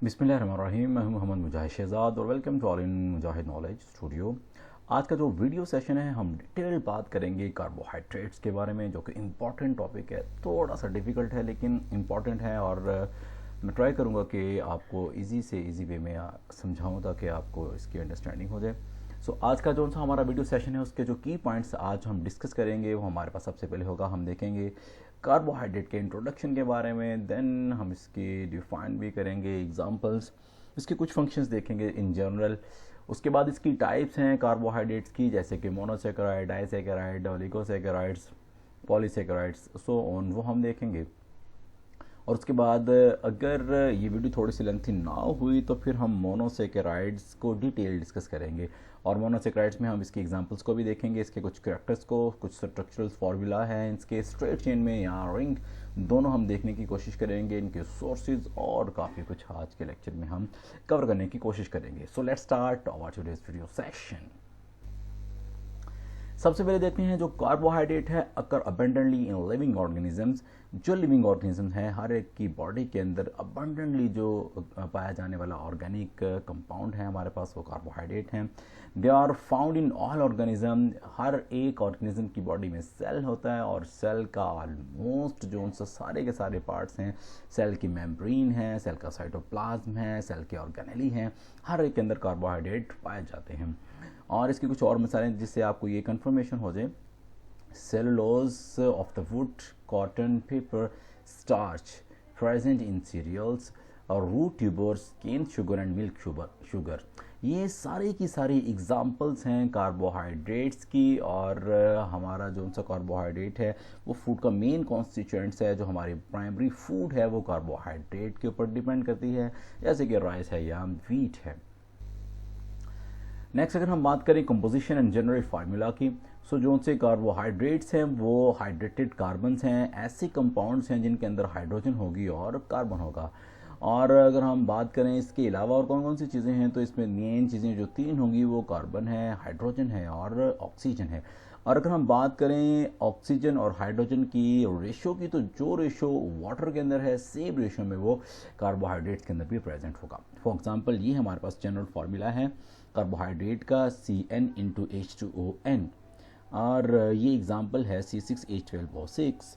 बिस्मिल्लाहिर्रहमानिर्रहीम। मैं हूं मोहम्मद मुजाहिद शहजाद और welcome to all in Mujahid knowledge studio. आज का जो वीडियो सेशन है हम डिटेल बात करेंगे कार्बोहाइड्रेट्स के बारे में, जो कि इम्पॉर्टेंट टॉपिक है। थोड़ा सा डिफ़िकल्ट है लेकिन इम्पॉर्टेंट है और मैं ट्राई करूँगा कि आपको इजी से इजी वे में समझाऊँ ताकि आपको इसकी अंडरस्टैंडिंग हो जाए। सो आज का जो सा हमारा वीडियो सेशन है उसके जो की पॉइंट्स आज हम डिस्कस करेंगे वो हमारे पास सबसे पहले होगा, हम देखेंगे कार्बोहाइड्रेट के इंट्रोडक्शन के बारे में, देन हम इसकी डिफाइन भी करेंगे, एग्जांपल्स, इसके कुछ फंक्शंस देखेंगे इन जनरल। उसके बाद इसकी टाइप्स हैं कार्बोहाइड्रेट्स की, जैसे कि monosaccharide, disaccharide, oligosaccharides, polysaccharides, so on, वो हम देखेंगे। और उसके बाद अगर ये वीडियो थोड़ी सी लेंथी ना हुई तो फिर हम मोनोसेकेराइड्स को डिटेल डिस्कस करेंगे और मोनोसेकेराइड्स में हम इसके एग्जांपल्स को भी देखेंगे, इसके कुछ कैरेक्टर्स को, कुछ स्ट्रक्चरल फार्मूला है इसके स्ट्रेट चेन में या रिंग, दोनों हम देखने की कोशिश करेंगे, इनके सोर्सेज और काफ़ी कुछ आज के लेक्चर में हम कवर करने की कोशिश करेंगे। So let's start our today's video session. सबसे पहले देखते हैं जो कार्बोहाइड्रेट है occur abundantly in living organisms. जो लिविंग ऑर्गेनिज्म है हर एक की बॉडी के अंदर अबंडेंटली जो पाया जाने वाला ऑर्गेनिक कंपाउंड है हमारे पास, वो कार्बोहाइड्रेट हैं। They are found in all organism. हर एक ऑर्गेनिज्म की बॉडी में सेल होता है और सेल का ऑलमोस्ट जो उनसे सारे के सारे पार्ट्स हैं, सेल की मेम्ब्रेन है, सेल का साइटोप्लाज्म है, सेल के ऑर्गेनेली हैं, हर एक के अंदर कार्बोहाइड्रेट पाए जाते हैं। और इसके कुछ और मिसालें जिससे आपको ये कंफर्मेशन हो जाए, cellulose of the wood, cotton, paper, starch present in cereals और root tubers, cane sugar and milk sugar, ये सारी की सारी एग्जांपल्स हैं कार्बोहाइड्रेट्स की। और हमारा जो सा कार्बोहाइड्रेट है वो फूड का मेन कॉन्स्टिट्यूएंट्स है। जो हमारी प्राइमरी फूड है वो कार्बोहाइड्रेट के ऊपर डिपेंड करती है, जैसे कि राइस है या व्हीट है। नेक्स्ट अगर हम बात करें कंपोजिशन एंड जनरल फार्मूला की, सो जो से कार्बोहाइड्रेट्स हैं वो हाइड्रेटेड कार्बन्स हैं, ऐसे कंपाउंड्स हैं जिनके अंदर हाइड्रोजन होगी और कार्बन होगा। और अगर हम बात करें इसके अलावा और कौन कौन सी चीज़ें हैं, तो इसमें मेन चीज़ें जो तीन होंगी वो कार्बन है, हाइड्रोजन है और ऑक्सीजन है। और अगर हम बात करें ऑक्सीजन और हाइड्रोजन की रेशो की, तो जो रेशो वाटर के अंदर है सेम रेशो में वो कार्बोहाइड्रेट्स के अंदर भी प्रेजेंट होगा। फॉर एग्जांपल ये हमारे पास जनरल फार्मूला है कार्बोहाइड्रेट का, CN×H2ON, और ये एग्जांपल है C6H12O6।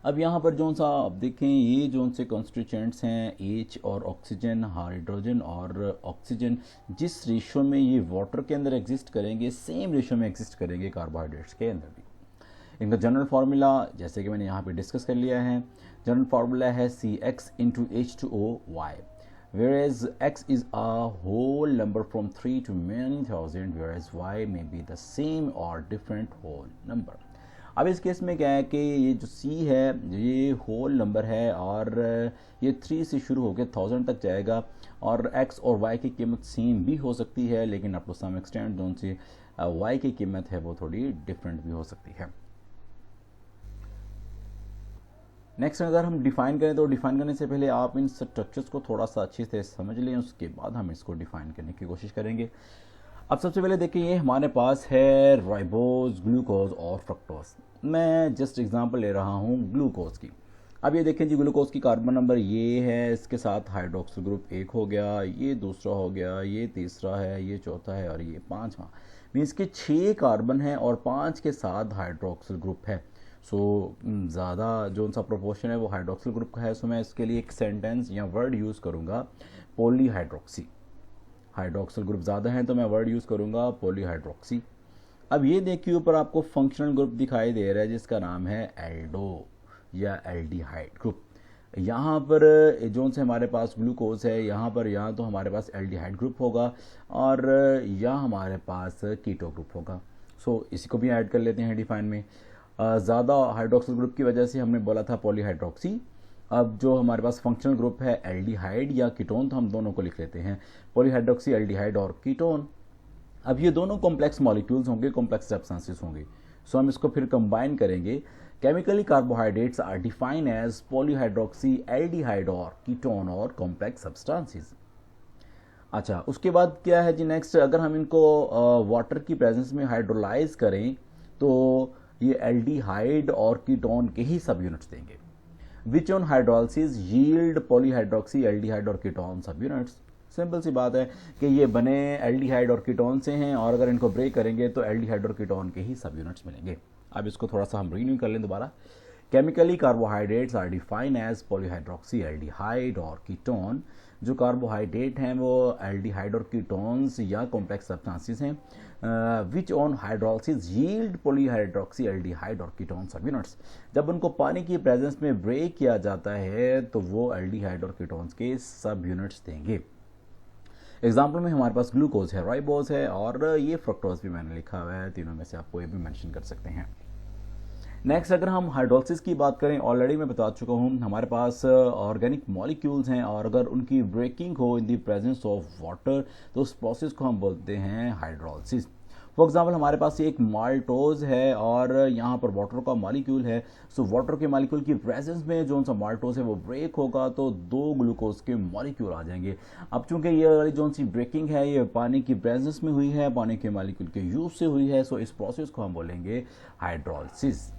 अब यहाँ पर जो सा आप देखें, ये जो से कॉन्स्टिट्यूएंट्स हैं H और ऑक्सीजन, हाइड्रोजन और ऑक्सीजन, जिस रेशो में ये वाटर के अंदर एग्जिस्ट करेंगे सेम रेशो में एग्जिस्ट करेंगे कार्बोहाइड्रेट्स के अंदर भी। इनका जनरल फार्मूला जैसे कि मैंने यहाँ पे डिस्कस कर लिया है, जनरल फार्मूला है CX×H2OY, whereas x is a whole number from 3 to many thousand, whereas y may be the same or different whole number। अब इस केस में क्या है कि ये जो c है ये होल नंबर है और ये 3 से शुरू होकर 1000 तक जाएगा, और x और y की कीमत सेम भी हो सकती है, लेकिन अप टू सम एक्सटेंट जो सी y की कीमत है वो थोड़ी डिफरेंट भी हो सकती है। नेक्स्ट अगर हम डिफाइन करें तो डिफाइन करने से पहले आप इन स्ट्रक्चर्स को थोड़ा सा अच्छे से समझ लें, उसके बाद हम इसको डिफाइन करने की कोशिश करेंगे। अब सबसे पहले देखिए ये हमारे पास है राइबोज, ग्लूकोज और फ्रक्टोज। मैं जस्ट एग्जांपल ले रहा हूँ ग्लूकोज की। अब ये देखें जी, ग्लूकोज की कार्बन नंबर ये है, इसके साथ हाइड्रोक्सिल ग्रुप 1 हो गया, ये दूसरा हो गया, ये तीसरा है, ये चौथा है और ये पाँचवा। मीन्स के 6 कार्बन है और 5 के साथ हाइड्रोक्सिल ग्रुप है। सो ज़्यादा जो सा प्रोपोर्शन है वो हाइड्रोक्सिल ग्रुप का है। सो मैं इसके लिए एक सेंटेंस या वर्ड यूज़ करूँगा पॉलीहाइड्रोक्सी। हाइड्रोक्सिल ग्रुप ज़्यादा है तो मैं वर्ड यूज़ करूँगा पॉलीहाइड्रोक्सी। अब ये देखिए ऊपर आपको फंक्शनल ग्रुप दिखाई दे रहा है जिसका नाम है एल्डो या एल्डिहाइड ग्रुप। यहाँ पर जो से हमारे पास ग्लूकोज है, यहाँ पर या तो हमारे पास एल्डिहाइड ग्रुप होगा और या हमारे पास कीटो ग्रुप होगा। सो इसी को भी ऐड कर लेते हैं डिफाइन में। ज़्यादा हाइड्रोक्सिल ग्रुप की वजह से हमने बोला था पॉलीहाइड्रोक्सी। अब जो हमारे पास फंक्शनल ग्रुप है एल्डिहाइड या कीटोन, तो हम दोनों को लिख लेते हैं पॉलीहाइड्रोक्सी, एल्डिहाइड और कीटोन। अब ये दोनों कॉम्प्लेक्स मॉलिक्यूल्स होंगे, कॉम्प्लेक्स सब्सटेंसेस होंगे। सो हम इसको फिर कंबाइन करेंगे। Chemically carbohydrates are defined as polyhydroxy, aldehyde और कीटोन और कॉम्प्लेक्स सब्सटेंसेस। अच्छा, उसके बाद क्या है जी नेक्स्ट, अगर हम इनको वाटर की प्रेजेंस में हाइड्रोलाइज करें तो ये एल्डिहाइड और कीटोन के ही सब यूनिट्स देंगे। Which on hydrolysis yield polyhydroxy aldehyde और कीटोन सब यूनिट्स। सिंपल सी बात है कि ये बने एल्डिहाइड और कीटोन से हैं और अगर इनको ब्रेक करेंगे तो एल्डिहाइड और कीटोन के ही सब यूनिट्स मिलेंगे। अब इसको थोड़ा सा हम रिन्यू कर लें दोबारा। Chemically carbohydrates are defined as polyhydroxy aldehyde और कीटोन। जो कार्बोहाइड्रेट हैं वो एल्डिहाइड और कीटोन्स या कॉम्प्लेक्स सब्सटेंसेस हैं which on hydrolysis yield polyhydroxy aldehyde और कीटोन सब यूनिट्स। जब उनको पानी की प्रेजेंस में ब्रेक किया जाता है तो वो एल्डिहाइड और कीटोन्स के सब यूनिट्स देंगे। एग्जाम्पल में हमारे पास ग्लूकोज है, राइबोज है और ये फ्रक्टोज भी मैंने लिखा हुआ है, तीनों में से आप कोई भी मेंशन कर सकते हैं। नेक्स्ट अगर हम हाइड्रोलिसिस की बात करें, ऑलरेडी मैं बता चुका हूँ हमारे पास ऑर्गेनिक मॉलिक्यूल्स हैं और अगर उनकी ब्रेकिंग हो in the presence of water तो उस प्रोसेस को हम बोलते हैं हाइड्रोलिसिस। फॉर एग्जाम्पल हमारे पास एक माल्टोज है और यहाँ पर वाटर का मॉलिक्यूल है। सो वाटर के मॉलिक्यूल की प्रेजेंस में जो सा माल्टोज है वो ब्रेक होगा तो 2 ग्लूकोज के मॉलिक्यूल आ जाएंगे। अब चूंकि ये वाली जो सी ब्रेकिंग है ये पानी की प्रेजेंस में हुई है, पानी के मॉलिक्यूल के यूज से हुई है, सो इस प्रोसेस को हम बोलेंगे हाइड्रोलिसिस।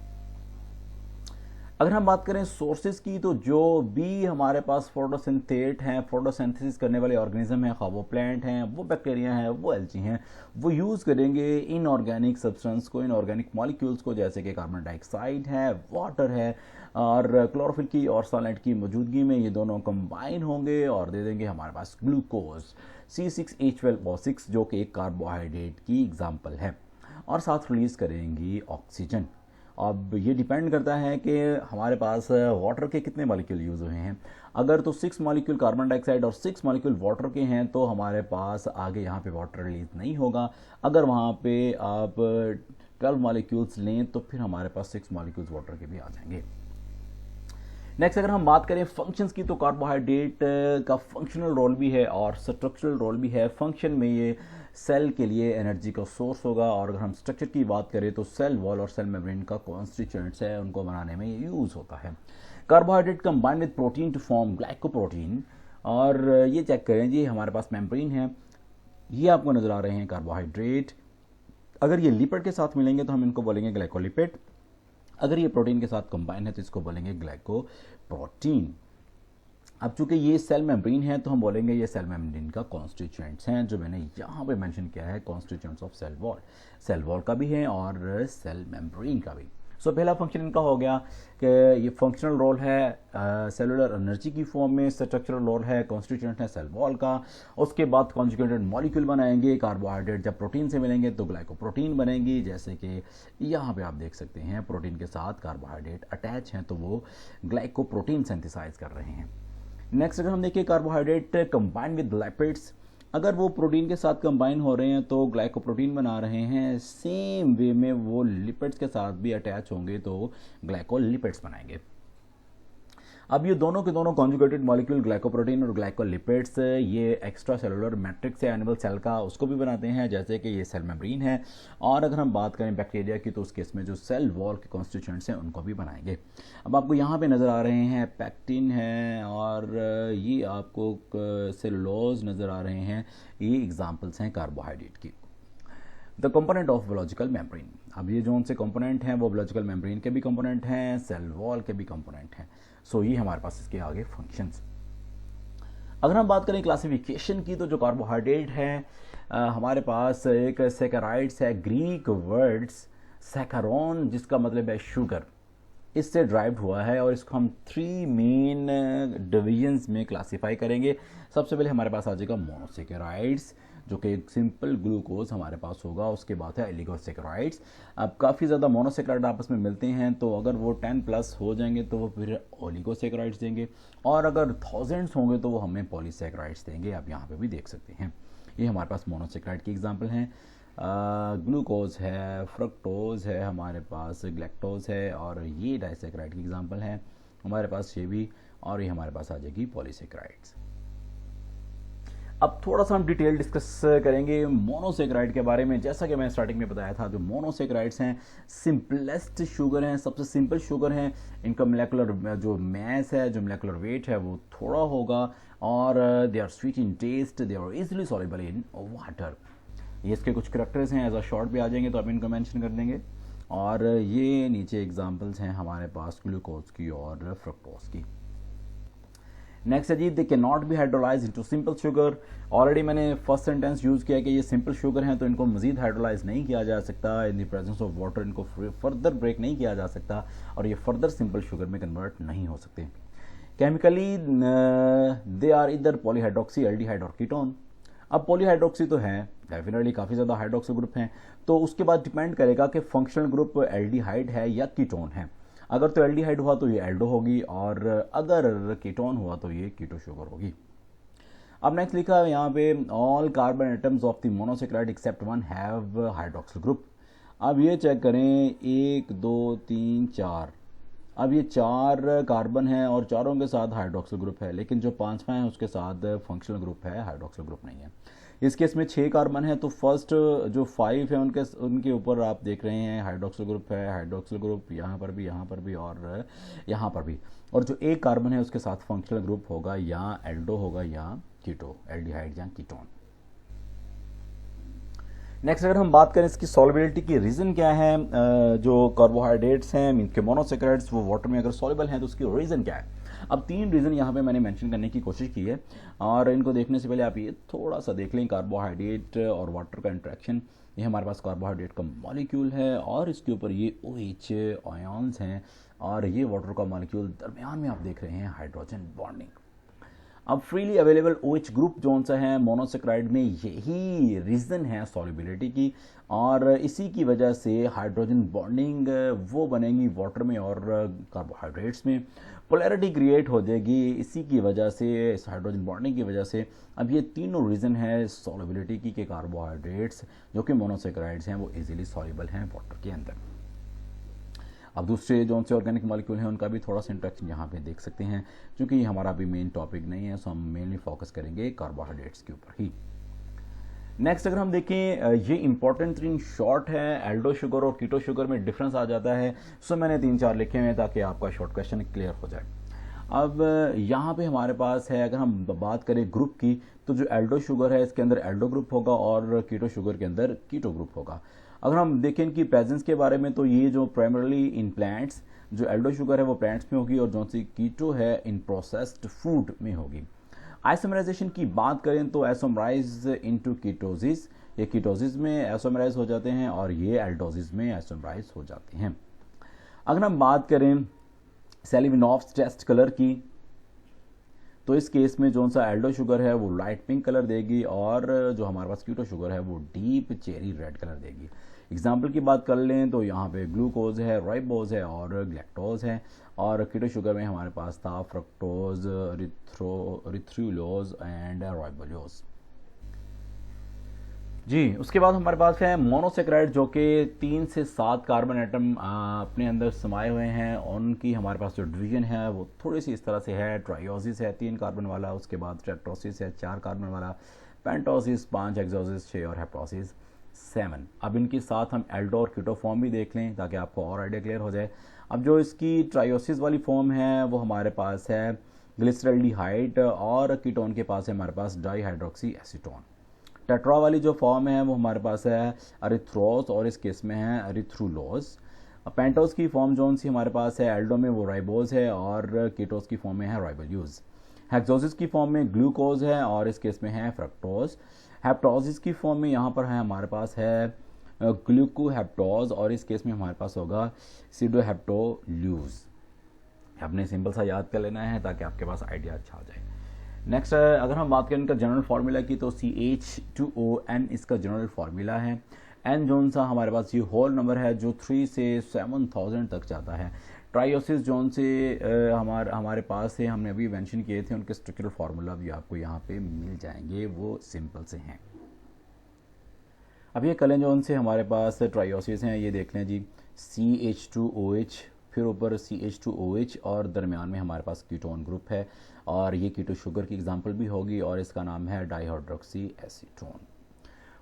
अगर हम बात करें सोर्सेज की तो जो भी हमारे पास फोटोसिंथेट हैं, फोटोसिंथेसिस करने वाले ऑर्गेनिज्म हैं, खा वो प्लांट हैं, वो बैक्टीरिया हैं, वो एल्ची हैं, वो यूज़ करेंगे इनऑर्गेनिक सब्सटेंस को, इनऑर्गेनिक मॉलिक्यूल्स को, जैसे कि कार्बन डाइऑक्साइड है, वाटर है और क्लोरोफिल की और सॉल्वेंट की मौजूदगी में ये दोनों कंबाइन होंगे और दे देंगे हमारे पास ग्लूकोज C6H12O6 जो कि एक कार्बोहाइड्रेट की एग्जाम्पल है और साथ रिलीज करेंगी ऑक्सीजन। अब ये डिपेंड करता है कि हमारे पास वाटर के कितने मॉलिक्यूल यूज़ हुए हैं। अगर तो 6 मॉलिक्यूल कार्बन डाइऑक्साइड और 6 मॉलिक्यूल वाटर के हैं तो हमारे पास आगे यहाँ पे वाटर रिलीज नहीं होगा। अगर वहाँ पे आप 12 मॉलिक्यूल्स लें तो फिर हमारे पास 6 मॉलिक्यूल्स वाटर के भी आ जाएंगे। नेक्स्ट अगर हम बात करें फंक्शंस की तो कार्बोहाइड्रेट का फंक्शनल रोल भी है और स्ट्रक्चरल रोल भी है। फंक्शन में ये सेल के लिए एनर्जी का सोर्स होगा और अगर हम स्ट्रक्चर की बात करें तो सेल वॉल और सेल मेम्ब्रेन का कॉन्स्टिट्यूएंट्स है, उनको बनाने में ये यूज़ होता है। Carbohydrate combined with protein to form glycoprotein और ये चेक करें जी हमारे पास मेम्ब्रेन है, ये आपको नजर आ रहे हैं कार्बोहाइड्रेट। अगर ये लिपिड के साथ मिलेंगे तो हम इनको बोलेंगे ग्लाइकोलिपिड, अगर ये प्रोटीन के साथ कंबाइन है तो इसको बोलेंगे ग्लाइकोप्रोटीन। अब चूंकि ये सेल मेम्ब्रेन है तो हम बोलेंगे ये सेल मेम्ब्रेन का कॉन्स्टिट्यूएंट्स हैं, जो मैंने यहाँ पे मेंशन किया है कॉन्स्टिट्यूएंट्स ऑफ सेल वॉल का भी है और सेल मेम्ब्रेन का भी। सो पहला फंक्शन इनका हो गया कि ये फंक्शनल रोल है सेलुलर एनर्जी की फॉर्म में, स्ट्रक्चरल रोल है कॉन्स्टिट्यूएंट है सेल वॉल का। उसके बाद कॉन्जुगेटेड मॉलिक्यूल बनाएंगे, कार्बोहाइड्रेट जब प्रोटीन से मिलेंगे तो ग्लाइकोप्रोटीन बनेंगी, जैसे कि यहाँ पे आप देख सकते हैं प्रोटीन के साथ कार्बोहाइड्रेट अटैच हैं तो वो ग्लाइकोप्रोटीन सिंथेसाइज कर रहे हैं। नेक्स्ट अगर हम देखिए कार्बोहाइड्रेट कंबाइन विद लिपिड्स, अगर वो प्रोटीन के साथ कंबाइन हो रहे हैं तो ग्लाइकोप्रोटीन बना रहे हैं, सेम वे में वो लिपिड्स के साथ भी अटैच होंगे तो ग्लाइकोलिपिड्स बनाएंगे। अब ये दोनों के दोनों कॉन्जुगेटेड मॉलिक्यूल ग्लाइकोप्रोटीन और ग्लाइकोलिपिड्स ये एक्स्ट्रा सेलुलर मैट्रिक्स है एनिमल सेल का, उसको भी बनाते हैं, जैसे कि ये सेल मेम्ब्रेन है। और अगर हम बात करें बैक्टीरिया की तो उस केस में जो सेल वॉल के कॉन्स्टिट्यूएंट्स हैं उनको भी बनाएंगे। अब आपको यहाँ पे नज़र आ रहे हैं पैक्टिन है और ये आपको सेलुलोज नज़र आ रहे हैं, ये एग्जाम्पल्स हैं कार्बोहाइड्रेट की। The component of biological membrane, अब ये जो उनसे कंपोनेंट हैं वो बायोलॉजिकल मेम्ब्रेन के भी कंपोनेंट हैं, सेल वॉल के भी कंपोनेंट हैं। सो ये हमारे पास इसके आगे फंक्शंस। अगर हम बात करें क्लासिफिकेशन की तो जो कार्बोहाइड्रेट है हमारे पास एक सैकराइड्स है, ग्रीक वर्ड्स सैकारोन जिसका मतलब है शुगर, इससे ड्राइव्ड हुआ है और इसको हम 3 मेन डिविजन्स में क्लासीफाई करेंगे। सबसे पहले हमारे पास आ जाएगा मोनोसेकेराइड्स जो कि एक सिंपल ग्लूकोज हमारे पास होगा, उसके बाद है एलिगोसेकेराइड्स। अब काफ़ी ज़्यादा मोनोसेकेराइड आपस में मिलते हैं तो अगर वो 10+ हो जाएंगे तो वो फिर ओलिगोसेकेराइड्स देंगे और अगर थाउजेंड्स होंगे तो वो हमें पॉलीसेकेराइड्स देंगे। आप यहाँ पे भी देख सकते हैं ये हमारे पास मोनोसेकेराइड की एग्जाम्पल हैं। ग्लूकोज है, फ्रक्टोज है, हमारे पास ग्लैक्टोज है और ये डाइसेकेराइड की एग्जाम्पल है हमारे पास ये भी, और ये हमारे पास आ जाएगी पॉलीसेकेराइड्स। अब थोड़ा सा हम डिटेल डिस्कस करेंगे मोनोसेकेराइड के बारे में। जैसा कि मैं स्टार्टिंग में बताया था जो मोनोसेकेराइड्स हैं सिंपलेस्ट शुगर हैं, सबसे सिंपल शुगर हैं। इनका मोलेकुलर जो मैस है, जो मोलेकुलर वेट है वो थोड़ा होगा और they are sweet in taste, they are easily soluble in water. ये इसके कुछ करैक्टर्स हैं, एज अ शॉर्ट भी आ जाएंगे तो आप इनको मेंशन कर देंगे। और ये नीचे एग्जांपल्स हैं हमारे पास ग्लूकोज की और फ्रक्टोज की। नेक्स्ट है जी, they can not be hydrolyse into simple sugar. Already मैंने फर्स्ट सेंटेंस यूज़ किया कि ये सिंपल शुगर हैं तो इनको मजीद हाइड्रोलाइज नहीं किया जा सकता, in the presence of water इनको फर्दर ब्रेक नहीं किया जा सकता और ये फर्दर सिंपल शुगर में कन्वर्ट नहीं हो सकते। केमिकली दे आर इधर पॉलीहाइड्रोक्सी, एल्डिहाइड और कीटोन। अब पॉलीहाइड्रोक्सी तो है डेफिनेटली, काफ़ी ज़्यादा हाइड्रोक्सी ग्रुप हैं, तो उसके बाद डिपेंड करेगा कि फंक्शनल ग्रुप एल्डिहाइड है या कीटोन है। अगर तो एल्डिहाइड हुआ तो ये एल्डो होगी और अगर कीटोन हुआ तो ये कीटो शुगर होगी। अब नेक्स्ट लिखा है यहाँ पे, all carbon atoms of the monosaccharide except one have hydroxyl group. अब ये चेक करें, 1 2 3 4, अब ये 4 कार्बन है और चारों के साथ हाइड्रोक्सिल ग्रुप है, लेकिन जो पांचवा है उसके साथ फंक्शनल ग्रुप है, हाइड्रोक्सिल ग्रुप नहीं है। इस केस में 6 कार्बन है तो फर्स्ट जो 5 है उनके ऊपर आप देख रहे हैं हाइड्रोक्सिल ग्रुप है, हाइड्रोक्सिल ग्रुप यहाँ पर भी, यहाँ पर भी और यहाँ पर भी। और जो 1 कार्बन है उसके साथ फंक्शनल ग्रुप होगा या एल्डो होगा या कीटो, एल्डिहाइड या कीटोन। नेक्स्ट अगर हम बात करें इसकी सॉल्युबिलिटी की, रीज़न क्या है, जो कार्बोहाइड्रेट्स हैं इनके मोनोसेक्राइड्स वो वाटर में अगर सॉल्युबल हैं तो उसकी रीज़न क्या है। अब 3 रीज़न यहाँ पे मैंने मेंशन करने की कोशिश की है और इनको देखने से पहले आप ये थोड़ा सा देख लें, कार्बोहाइड्रेट और वाटर का इंट्रैक्शन। ये हमारे पास कार्बोहाइड्रेट का मॉलिक्यूल है और इसके ऊपर ये OH आयन्स हैं और ये वाटर का मॉलिक्यूल, दरमियान में आप देख रहे हैं हाइड्रोजन बॉन्डिंग। अब फ्रीली अवेलेबल OH ग्रुप जो सा है मोनोसेक्राइड में, यही रीज़न है सॉल्युबिलिटी की और इसी की वजह से हाइड्रोजन बॉन्डिंग वो बनेगी वाटर में और कार्बोहाइड्रेट्स में, पोलैरिटी क्रिएट हो जाएगी इसी की वजह से, इस हाइड्रोजन बॉन्डिंग की वजह से। अब ये तीनों रीज़न है सॉल्युबिलिटी की कि कार्बोहाइड्रेट्स जो कि मोनोसेक्राइड्स हैं वो इजीली सॉल्युबल हैं वाटर के अंदर। अब दूसरे जो से ऑर्गेनिक मॉलिक्यूल हैं उनका भी थोड़ा सा इंट्रैक्शन यहाँ पे देख सकते हैं, क्योंकि ये हमारा अभी मेन टॉपिक नहीं है, सो हम मेनली फोकस करेंगे कार्बोहाइड्रेट्स के ऊपर ही। नेक्स्ट अगर हम देखें, ये इंपॉर्टेंट 3 शॉर्ट है, एल्डो शुगर और कीटो शुगर में डिफरेंस आ जाता है, सो मैंने 3-4 लिखे हुए हैं ताकि आपका शॉर्ट क्वेश्चन क्लियर हो जाए। अब यहाँ पे हमारे पास है, अगर हम बात करें ग्रुप की, तो जो एल्डो शुगर है इसके अंदर एल्डो ग्रुप होगा और कीटो शुगर के अंदर कीटो ग्रुप होगा। अगर हम देखें इनकी प्रेजेंस के बारे में, तो ये जो प्राइमरली इन प्लांट्स, जो एल्डो शुगर है वो प्लांट्स में होगी और जो सी कीटो है इन प्रोसेस्ड फूड में होगी। आइसोमराइजेशन की बात करें तो आइसोमराइज इनटू कीटोसिस, ये कीटोसिस में आइसोमराइज हो जाते हैं और ये एल्डोसिस में आइसोमराइज हो जाते हैं। अगर हम बात करें सेलिविनॉफ्स टेस्ट कलर की, तो इस केस में जो सा एल्डो शुगर है वो लाइट पिंक कलर देगी और जो हमारे पास कीटो शुगर है वो डीप चेरी रेड कलर देगी। एग्जाम्पल की बात कर लें तो यहाँ पे ग्लूकोज है, राइबोज है और ग्लैक्टोज है, और कीटो शुगर में हमारे पास था फ्रक्टोज, रिथ्रुलोज एंड राइबोलोज। जी, उसके बाद हमारे पास है मोनोसेक्राइड जो कि 3 से 7 कार्बन एटम अपने अंदर समाये हुए हैं। उनकी हमारे पास जो डिवीजन है वो थोड़ी सी इस तरह से है, ट्रायोसिस है 3 कार्बन वाला, उसके बाद टेट्रोसिस है 4 कार्बन वाला, पेंटोसिस 5, एक्सोसिस 6 और हेप्टोसिस 7। अब इनके साथ हम एल्डो और कीटो फॉर्म भी देख लें ताकि आपको और आइडिया क्लियर हो जाए। अब जो इसकी ट्रायोसिस वाली फॉर्म है वो हमारे पास है ग्लिसरल्डिहाइड और कीटोन के पास है हमारे पास डाईहाइड्रोक्सी एसीटोन। टेट्रा वाली जो फॉर्म है वो हमारे पास है अरिथ्रोस और इस केस में है अरिथ्रुलोज। पेंटोस की फॉर्म जो सी हमारे पास है एल्डो में वो राइबोज है और कीटोस की फॉर्म में है राइबोल्यूज। हेक्सोसिस की फॉर्म में ग्लूकोज है और इस केस में है फ्रक्टोज। हेप्टोसिस की फॉर्म में यहाँ पर है हमारे पास है ग्लूकोहेप्टोज और इस केस में हमारे पास होगा सीडोहेप्टोल्यूज। आपने सिंपल सा याद कर लेना है ताकि आपके पास आइडिया अच्छा आ जाए। नेक्स्ट अगर हम बात करें इनका जनरल फार्मूला की, तो CH2ON इसका जनरल फार्मूला है। एन जोन सा हमारे पास ये होल नंबर है जो 3 से 7000 तक जाता है। ट्रायोसिस जोन से हमारे पास है, हमने अभी मेंशन किए थे, उनके स्ट्रक्चरल फार्मूला भी आपको यहाँ पे मिल जाएंगे, वो सिंपल से हैं। अब ये कलें जोन से हमारे पास ट्रायोसिस हैं, ये देख लें जी, CH2OH, फिर ऊपर CH2OH और दरमियान में हमारे पास कीटोन ग्रुप है और ये कीटो शुगर की एग्जांपल भी होगी और इसका नाम है डाईहाइड्रोक्सी एसीटोन।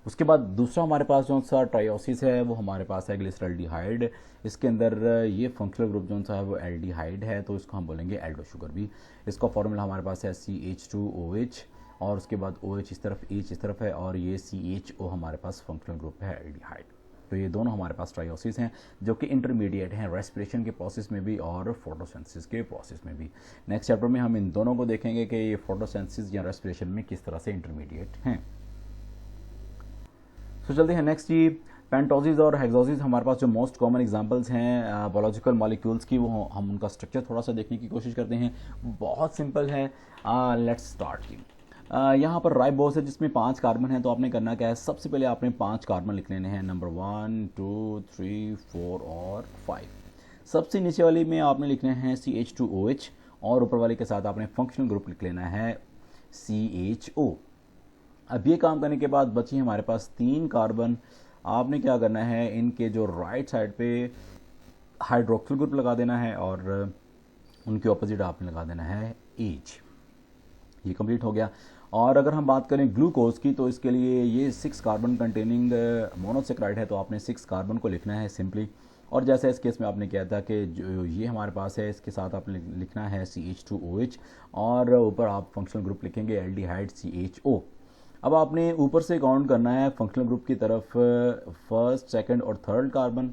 उसके बाद दूसरा हमारे पास जो सा ट्रायोसिस है वो हमारे पास है ग्लिसरल्डिहाइड। इसके अंदर ये फंक्शनल ग्रुप जो सा है वो एल्डिहाइड है, तो इसको हम बोलेंगे एल्डो शुगर भी। इसका फॉर्मूला हमारे पास है CH2OH और उसके बाद OH इस तरफ, H इस तरफ है और ये CHO हमारे पास फंक्शनल ग्रुप है एल्डिहाइड। तो ये दोनों हमारे पास ट्रायोसिस हैं जो कि इंटरमीडिएट हैं रेस्पिरेशन के प्रोसेस में भी और फोटोसिंथेसिस के प्रोसेस में भी। नेक्स्ट चैप्टर में हम इन दोनों को देखेंगे कि ये फोटोसिंथेसिस या रेस्पिरेशन में किस तरह से इंटरमीडिएट हैं। तो चलते हैं नेक्स्ट जी, पेंटोसिस और हेक्सोसिस हमारे पास जो मोस्ट कॉमन एग्जांपल्स हैं बायोलॉजिकल मॉलिक्यूल्स की, वो हम उनका स्ट्रक्चर थोड़ा सा देखने की कोशिश करते हैं। बहुत सिंपल है, लेट्स स्टार्ट जी। यहाँ पर राइबोस है जिसमें 5 कार्बन है, तो आपने करना क्या है, सबसे पहले आपने 5 कार्बन लिख लेने हैं, नंबर 1 2 3 4 और 5। सबसे नीचे वाली में आपने लिखना है CH2OH और ऊपर वाले के साथ आपने फंक्शनल ग्रुप लिख लेना है CHO। अब ये काम करने के बाद बची हमारे पास 3 कार्बन। आपने क्या करना है, इनके जो राइट साइड पे हाइड्रोक्सिल ग्रुप लगा देना है और उनके ऑपोजिट आपने लगा देना है H। ये कंप्लीट हो गया। और अगर हम बात करें ग्लूकोज की, तो इसके लिए ये 6 कार्बन कंटेनिंग मोनोसेक्राइड है, तो आपने 6 कार्बन को लिखना है सिंपली। और जैसे इस केस में आपने किया था कि जो ये हमारे पास है इसके साथ आपने लिखना है CH2OH और ऊपर आप फंक्शनल ग्रुप लिखेंगे एल्डिहाइड CHO। अब आपने ऊपर से काउंट करना है फंक्शनल ग्रुप की तरफ फर्स्ट, सेकंड और थर्ड कार्बन।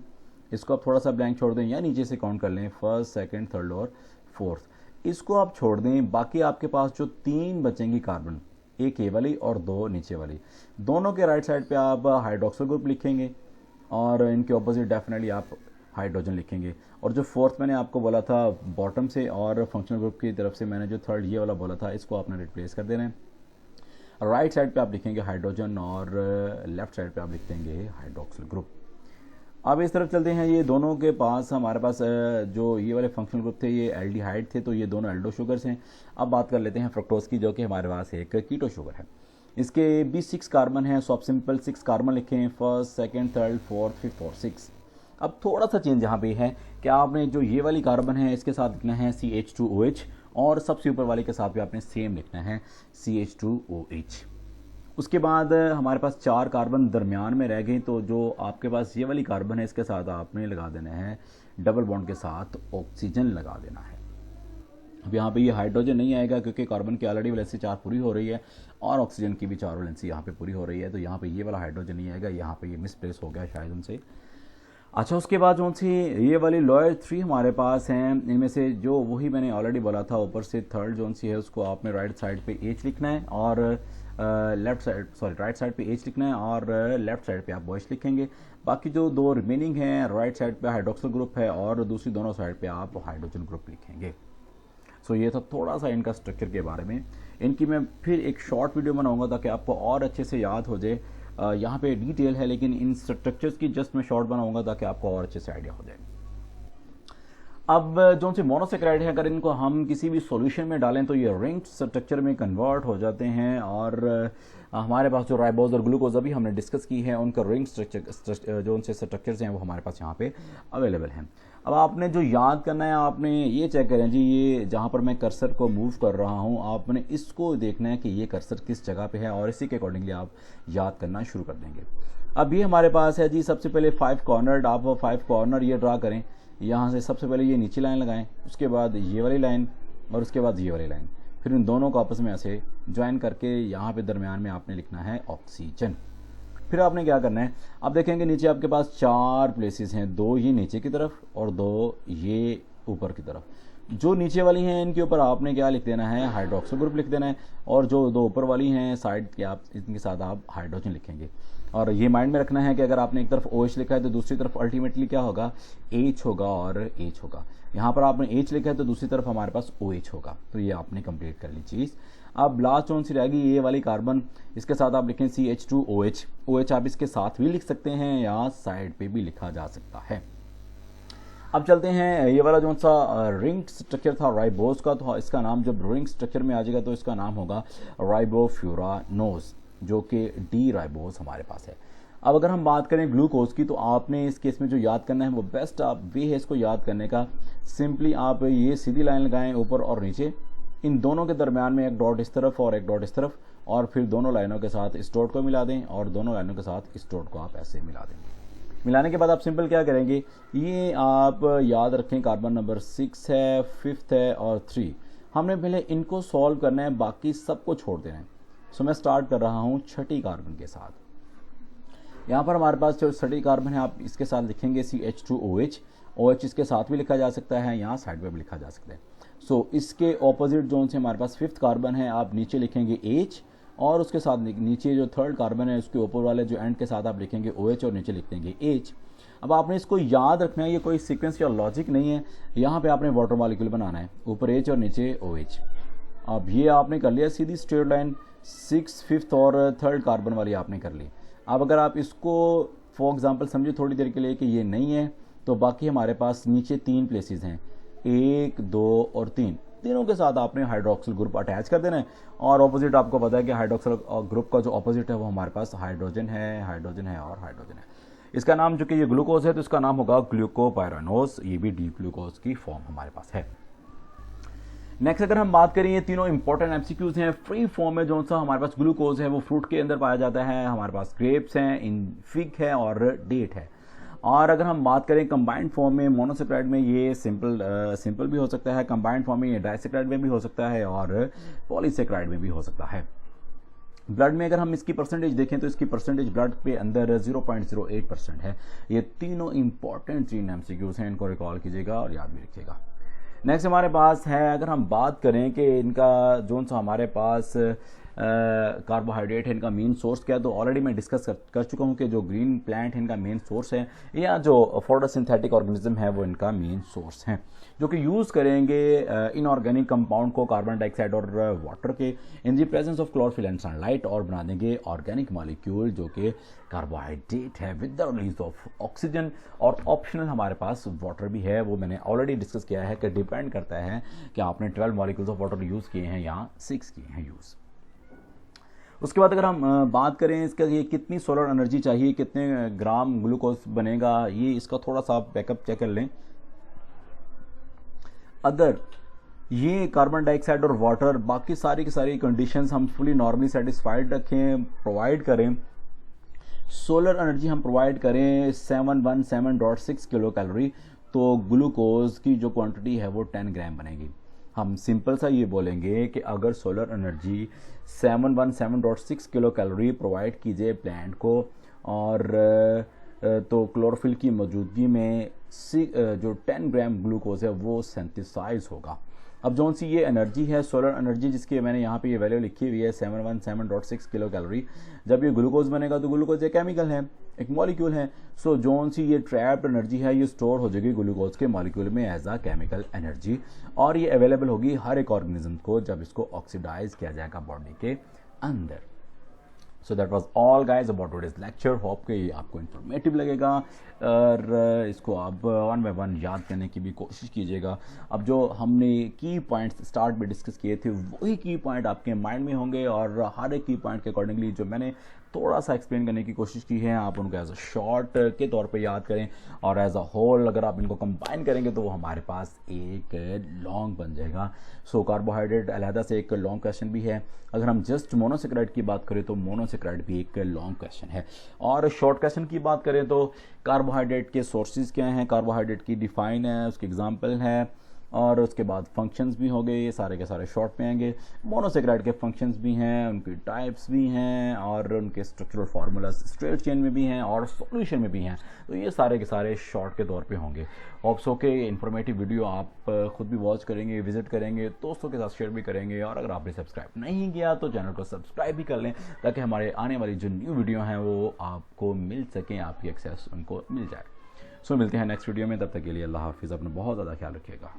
इसको आप थोड़ा सा ब्लैंक छोड़ दें या नीचे से काउंट कर लें, फर्स्ट, सेकंड, थर्ड और फोर्थ। इसको आप छोड़ दें, बाकी आपके पास जो 3 बचेंगी कार्बन, एक ये वाली और 2 नीचे वाली, दोनों के राइट साइड पे आप हाइड्रोक्सिल ग्रुप लिखेंगे और इनके ऑपोजिट डेफिनेटली आप हाइड्रोजन लिखेंगे। और जो फोर्थ मैंने आपको बोला था बॉटम से और फंक्शनल ग्रुप की तरफ से मैंने जो थर्ड ये वाला बोला था, इसको आपने रिप्लेस कर देना है। राइट साइड पे आप लिखेंगे हाइड्रोजन और लेफ्ट साइड पे आप लिख देंगे हाइड्रोक्सिल ग्रुप। अब इस तरफ चलते हैं, ये दोनों के पास हमारे पास जो ये वाले फंक्शनल ग्रुप थे ये एल्डिहाइड थे, तो ये दोनों एल्डो शुगर्स हैं। अब बात कर लेते हैं फ्रक्टोज की, जो कि हमारे पास एक कीटो शुगर है। इसके भी 6 कार्बन हैं, सो आप सिंपल 6 कार्बन लिखें, first, second, third, fourth, fifth और 6। अब थोड़ा सा चेंज यहाँ पे है कि आपने जो ये वाली कार्बन है इसके साथ लिखना है CH2OH और सबसे ऊपर वाले के साथ भी आपने सेम लिखना है CH2OH। उसके बाद हमारे पास 4 कार्बन दरमियान में रह गई, तो जो आपके पास ये वाली कार्बन है इसके साथ आपने लगा देना है डबल बॉन्ड के साथ ऑक्सीजन लगा देना है। अब यहाँ पे ये हाइड्रोजन नहीं आएगा क्योंकि कार्बन की ऑलरेडी वैलेंसी 4 पूरी हो रही है और ऑक्सीजन की भी 4 वैलेंसी यहाँ पे पूरी हो रही है, तो यहाँ पे ये वाला हाइड्रोजन नहीं आएगा, यहाँ पे ये मिसप्लेस हो गया शायद उनसे। अच्छा, उसके बाद जो सी ये वाली लोअर 3 हमारे पास हैं, इनमें से जो वही मैंने ऑलरेडी बोला था, ऊपर से थर्ड जोन सी है उसको आपने राइट साइड पे H लिखना है और राइट साइड पे H लिखना है और लेफ्ट साइड पे आप OH लिखेंगे। बाकी जो 2 रिमेनिंग हैं, राइट साइड पे हाइड्रोक्सिल ग्रुप है और दूसरी दोनों साइड पे आप हाइड्रोजन ग्रुप लिखेंगे। सो ये था थोड़ा सा इनका स्ट्रक्चर के बारे में। इनकी मैं फिर एक शॉर्ट वीडियो बनाऊंगा ताकि आपको और अच्छे से याद हो जाए। यहाँ पे डिटेल है लेकिन इन स्ट्रक्चर्स की जस्ट मैं शॉर्ट बनाऊंगा ताकि आपको और अच्छे से आइडिया हो जाए। अब जो से मोनोसेक्राइड है, अगर इनको हम किसी भी सॉल्यूशन में डालें तो ये रिंग्ड स्ट्रक्चर में कन्वर्ट हो जाते हैं और हमारे पास जो राइबोज और ग्लूकोज अभी हमने डिस्कस की है उनका रिंग स्ट्रक्चर जो उनसे स्ट्रक्चर्स हैं वो हमारे पास यहाँ पे अवेलेबल हैं। अब आपने जो याद करना है, आपने ये चेक करें जी, ये जहाँ पर मैं कर्सर को मूव कर रहा हूँ आपने इसको देखना है कि ये कर्सर किस जगह पे है और इसी के अकॉर्डिंगली आप याद करना शुरू कर देंगे। अब ये हमारे पास है जी, सबसे पहले 5 कॉर्नर, आप 5 कॉर्नर ये ड्रा करें। यहाँ से सबसे पहले ये नीचे लाइन लगाएं, उसके बाद ये वाली लाइन और उसके बाद ये वाली लाइन, फिर इन दोनों को आपस में ऐसे ज्वाइन करके यहाँ पे दरमियान में आपने लिखना है ऑक्सीजन। फिर आपने क्या करना है, आप देखेंगे नीचे आपके पास 4 प्लेसेस हैं, 2 ये नीचे की तरफ और 2 ये ऊपर की तरफ। जो नीचे वाली हैं इनके ऊपर आपने क्या लिख देना है, हाइड्रोक्सिल ग्रुप लिख देना है और जो 2 ऊपर वाली हैं साइड के आप इनके साथ आप हाइड्रोजन लिखेंगे। और ये माइंड में रखना है कि अगर आपने एक तरफ OH लिखा है तो दूसरी तरफ अल्टीमेटली क्या होगा, H होगा और H होगा। यहाँ पर आपने H लिखा है तो दूसरी तरफ हमारे पास OH होगा। तो ये आपने कंप्लीट कर ली चीज़। अब लास्ट कौन सी रहेगी, ये वाली कार्बन, इसके साथ आप लिखें CH2OH। OH आप इसके साथ भी लिख सकते हैं या साइड पे भी लिखा जा सकता है। अब चलते हैं, ये वाला जो सा रिंग स्ट्रक्चर था राइबोज का, तो इसका नाम जब रिंग स्ट्रक्चर में आ जाएगा तो इसका नाम होगा राइबोफ्यूरानोज, जो कि डी राइबोज हमारे पास है। अब अगर हम बात करें ग्लूकोज की, तो आपने इस केस में जो याद करना है वो बेस्ट आप वे है इसको याद करने का, सिंपली आप ये सीधी लाइन लगाएं ऊपर और नीचे, इन दोनों के दरमियान में एक डॉट इस तरफ और एक डॉट इस तरफ, और फिर दोनों लाइनों के साथ इस डॉट को मिला दें और दोनों लाइनों के साथ इस डॉट को आप ऐसे मिला दें। मिलाने के बाद आप सिंपल क्या करेंगे, ये आप याद रखें कार्बन नंबर 6 है, 5th है और 3। हमने पहले इनको सॉल्व करना है, बाकी सबको छोड़ देना है। सो मैं स्टार्ट कर रहा हूँ 6ठी कार्बन के साथ। यहाँ पर हमारे पास जो स्टडी कार्बन है आप इसके साथ लिखेंगे CH2OH, OH इसके साथ भी लिखा जा सकता है, यहाँ साइड में भी लिखा जा सकता है। सो इसके ऑपोजिट जोन से हमारे पास 5th कार्बन है, आप नीचे लिखेंगे H, और उसके साथ नीचे जो 3rd कार्बन है उसके ऊपर वाले जो एंड के साथ आप लिखेंगे OH और नीचे लिख देंगे H। अब आपने इसको याद रखना है, ये कोई सीक्वेंस या लॉजिक नहीं है, यहाँ पे आपने वाटर मॉलिक्यूल बनाना है, ऊपर H और नीचे OH। अब ये आपने कर लिया सीधी स्ट्रेट लाइन, 6th, 5th और 3rd कार्बन वाली आपने कर ली। अब अगर आप इसको फॉर एग्जांपल समझे थोड़ी देर के लिए कि ये नहीं है, तो बाकी हमारे पास नीचे 3 प्लेसेस हैं, 1, 2 और 3, तीनों के साथ आपने हाइड्रोक्सिल ग्रुप अटैच कर देना है। और ऑपोजिट आपको पता है कि हाइड्रोक्सिल ग्रुप का जो ऑपोजिट है वो हमारे पास हाइड्रोजन है, हाइड्रोजन है और हाइड्रोजन है। इसका नाम चूंकि ये ग्लूकोज है तो इसका नाम होगा ग्लूकोपाइरानोज, ये भी डी ग्लूकोज की फॉर्म हमारे पास है। नेक्स्ट अगर हम बात करें, ये तीनों इंपॉर्टेंट एमसीक्यूज हैं, फ्री फॉर्म में जो सा हमारे पास ग्लूकोज है वो फ्रूट के अंदर पाया जाता है, हमारे पास ग्रेप्स हैं, इन फिग है और डेट है। और अगर हम बात करें कंबाइंड फॉर्म में, मोनोसेक्राइड में ये सिंपल भी हो सकता है, कंबाइंड फॉर्म में ये डाइसेक्राइड में भी हो सकता है और पॉलीसेक्राइड में भी हो सकता है। ब्लड में अगर हम इसकी परसेंटेज देखें तो इसकी परसेंटेज ब्लड पे अंदर 0.08% है। ये तीनों इंपॉर्टेंट 3 एमसीक्यूज हैं, इनको रिकॉल कीजिएगा और याद भी रखिएगा। नेक्स्ट हमारे पास है, अगर हम बात करें कि इनका जो सा हमारे पास कार्बोहाइड्रेट है, इनका मेन सोर्स क्या है, तो ऑलरेडी मैं डिस्कस कर चुका हूँ कि जो ग्रीन प्लांट है इनका मेन सोर्स है, या जो फोटोसिंथेटिक ऑर्गेनिज्म है वो इनका मेन सोर्स है, जो कि यूज़ करेंगे इनऑर्गेनिक कंपाउंड को कार्बन डाइऑक्साइड और वाटर के in the presence of chlorophyll and sunlight, और बना देंगे ऑर्गेनिक मॉलिक्यूल जो कि कार्बोहाइड्रेट है with the release of oxygen. और ऑप्शनल हमारे पास वाटर भी है, वो मैंने ऑलरेडी डिस्कस किया है कि डिपेंड करता है कि आपने 12 मॉलिक्यूल्स ऑफ वाटर यूज़ किए हैं या 6 किए हैं यूज़। उसके बाद अगर हम बात करें इसका ये कितनी सोलर एनर्जी चाहिए, कितने ग्राम ग्लूकोज बनेगा, ये इसका थोड़ा सा बैकअप चेक कर लें। अगर ये कार्बन डाइऑक्साइड और वाटर बाकी सारी की सारी कंडीशंस हम फुली नॉर्मली सेटिस्फाइड रखें, प्रोवाइड करें, सोलर एनर्जी हम प्रोवाइड करें 717.6 किलो कैलोरी, तो ग्लूकोज की जो क्वांटिटी है वो 10 ग्राम बनेगी। हम सिंपल सा ये बोलेंगे कि अगर solar energy 717.6 kilo calorie provide कीजिए प्लांट को, और तो क्लोरोफिल की मौजूदगी में जो 10 ग्राम ग्लूकोज है वो सिंथेसाइज होगा। अब जो सी ये एनर्जी है सोलर एनर्जी, जिसकी मैंने यहाँ पे ये वैल्यू लिखी हुई है 717.6 किलो कैलोरी, जब ये ग्लूकोज बनेगा तो ग्लूकोज एक केमिकल है, एक मॉलिक्यूल है। सो जो सी ये ट्रैप्ड एनर्जी है ये स्टोर हो जाएगी ग्लूकोज के मॉलिक्यूल में एज अ केमिकल एनर्जी, और ये अवेलेबल होगी हर एक ऑर्गेनिज्म को जब इसको ऑक्सीडाइज किया जाएगा बॉडी के अंदर। So that was all guys about today's lecture. Hope कि आपको इन्फॉर्मेटिव लगेगा और इसको आप 1 by 1 याद करने की भी कोशिश कीजिएगा। अब जो हमने की पॉइंट्स स्टार्ट में डिस्कस किए थे वही की पॉइंट आपके माइंड में होंगे, और हर एक की पॉइंट के अकॉर्डिंगली जो मैंने थोड़ा सा एक्सप्लेन करने की कोशिश की है आप उनको एज अ शॉर्ट के तौर पे याद करें, और एज अ होल अगर आप इनको कंबाइन करेंगे तो वो हमारे पास एक लॉन्ग बन जाएगा। सो कार्बोहाइड्रेट अलहदा से एक लॉन्ग क्वेश्चन भी है। अगर हम जस्ट मोनोसेक्राइड की बात करें तो मोनोसेक्राइड भी एक लॉन्ग क्वेश्चन है। और शॉर्ट क्वेश्चन की बात करें तो कार्बोहाइड्रेट के सोर्सेज क्या हैं, कार्बोहाइड्रेट की डिफाइन है, उसके एग्जाम्पल है, और उसके बाद फंक्शंस भी हो गए, ये सारे के सारे शॉर्ट में आएंगे। मोनोसेक्राइड के फंक्शंस भी हैं, उनकी टाइप्स भी हैं, और उनके स्ट्रक्चरल फार्मूलाज स्ट्रेट चेन में भी हैं और सॉल्यूशन में भी हैं, तो ये सारे के सारे शॉर्ट के तौर पे होंगे। होप्स हो के इन्फॉर्मेटिव वीडियो आप खुद भी वॉच करेंगे, विजिट करेंगे, दोस्तों के साथ शेयर भी करेंगे, और अगर आपने सब्सक्राइब नहीं किया तो चैनल को सब्सक्राइब भी कर लें ताकि हमारे आने वाली जो न्यू वीडियो हैं वो आपको मिल सकें, आपकी एक्सेस उनको मिल जाए। सो मिलते हैं नेक्स्ट वीडियो में, तब तक के लिए अल्लाह हाफिज़, अपना बहुत ज़्यादा ख्याल रखिएगा।